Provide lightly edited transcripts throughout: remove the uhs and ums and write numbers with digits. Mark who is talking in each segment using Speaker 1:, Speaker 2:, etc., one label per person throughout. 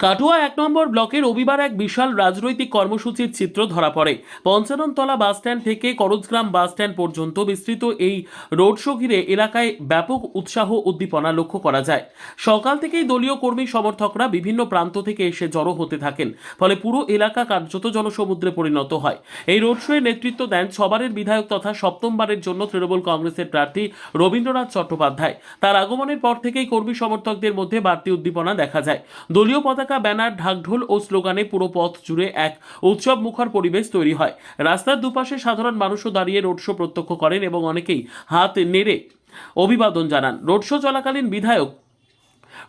Speaker 1: কাটুয়া ১ নম্বর ব্লকে রবিবার এক বিশাল রাজনৈতিক কর্মসূচির চিত্র ধরা পড়ে। পঞ্চাননতলা বাসস্ট্যান্ড থেকে করজগ্রাম বাসস্ট্যান্ড পর্যন্ত বিস্তৃত এই রোড শো ঘিরে এলাকায় ব্যাপক উৎসাহ উদ্দীপনা লক্ষ্য করা যায়। সকাল থেকেই দলীয় কর্মী সমর্থকরা বিভিন্ন প্রান্ত থেকে এসে জড়ো হতে থাকেন, ফলে পুরো এলাকা কার্যত জনসমুদ্রে পরিণত হয়। এই রোড শোয়ে নেতৃত্ব দেন ছবারের বিধায়ক তথা সপ্তমবারের জন্য তৃণমূল কংগ্রেসের প্রার্থী রবীন্দ্রনাথ চট্টোপাধ্যায়। তার আগমনের পর থেকেই কর্মী সমর্থকদের মধ্যে বাড়তি উদ্দীপনা দেখা যায়। দলীয় পতাকা, ব্যানার, ঢাকঢোল ও স্লোগানে পুরো পথ জুড়ে এক উৎসব মুখর পরিবেশ তৈরি হয়। রাস্তার দুপাশে সাধারণ মানুষও দাঁড়িয়ে রোড শো প্রত্যক্ষ করেন এবং অনেকেই হাত নেড়ে অভিবাদন জানান। রোড শো চলাকালীন বিধায়ক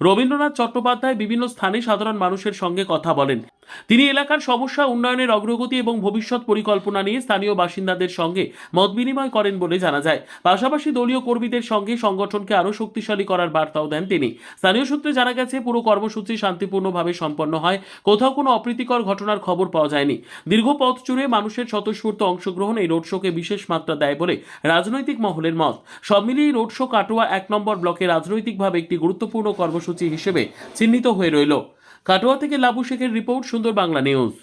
Speaker 1: রবীন্দ্রনাথ চট্টোপাধ্যায় বিভিন্ন স্থানে সাধারণ মানুষের সঙ্গে কথা বলেন। তিনি এলাকার সমস্যা, উন্নয়নের অগ্রগতি এবং ভবিষ্যৎ পরিকল্পনা নিয়ে স্থানীয় বাসিন্দাদের সঙ্গে মত বিনিময় করেন বলে জানা যায়। পাশাপাশি দলীয় কর্মীদের সঙ্গে সংগঠনকে আরও শক্তিশালী করার বার্তাও দেন তিনি। স্থানীয় সূত্রে জানা গেছে, পুরো কর্মসূচি শান্তিপূর্ণভাবে সম্পন্ন হয়। কোথাও কোনো অপ্রীতিকর ঘটনার খবর পাওয়া যায়নি। দীর্ঘ পথ জুড়ে মানুষের স্বতঃস্ফূর্ত অংশগ্রহণ এই রোড শোকে বিশেষ মাত্রা দেয় বলে রাজনৈতিক মহলের মত। সব মিলিয়ে রোড শো কাটোয়া ১ নম্বর ব্লকে রাজনৈতিকভাবে একটি গুরুত্বপূর্ণ কর্মসূচি হিসেবে চিহ্নিত হয়ে রইল। কাটোয়া থেকে লাবু শেখের রিপোর্ট, সুন্দর বাংলা নিউজ।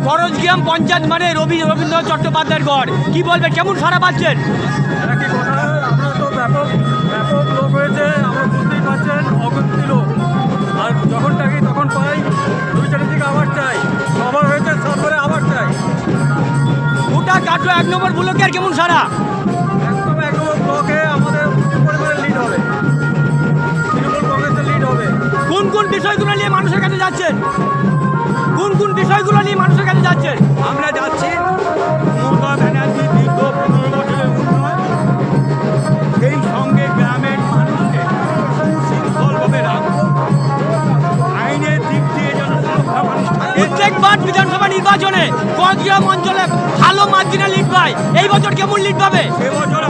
Speaker 2: করজগ্রাম পঞ্চায়েত মানে রবীন্দ্রনাথ চট্টোপাধ্যায়ের গড়, কি বলবেন, কেমন সাড়া পাচ্ছেন?
Speaker 3: একই কথা, আমরা তো ব্যাপক লোক হয়েছে, আমরা বুঝতেই পারছেন, অগন্তি লোক। আর যখন ডাকি তখন পাই, দুই চারি দিকে আবার চাই, সবার হয়েছে, সরকারে আবার চাই।
Speaker 2: গোটা কাটোয়া ১ নম্বর ব্লকের কেমন সাড়া?
Speaker 3: একদম ১ নম্বর ব্লকে আমাদের প্রচুর পরিমাণে লিড হবে, তৃণমূল কংগ্রেসের লিড হবে।
Speaker 2: কোন কোন বিষয়গুলো নিয়ে মানুষের কাছে যাচ্ছেন? কোন কোন বিষয়গুলো নিয়ে মানুষের কাছে যাচ্ছেন?
Speaker 3: আমরা যাচ্ছি মমতা ব্যানার্জি দীর্ঘ ১৫ বছরের উন্নয়ন, সেই সঙ্গে গ্রামের মানুষকে সুশৃঙ্খলভাবে রাখবো, আইনের দিক দিয়ে যেন সুরক্ষা মানুষ থাকে।
Speaker 2: প্রত্যেকবার বিধানসভা নির্বাচনে করজগ্রাম অঞ্চলে ভালো মার্জিনে লিড পায়, এই বছর কেমন লিড পাবে?
Speaker 3: এবছর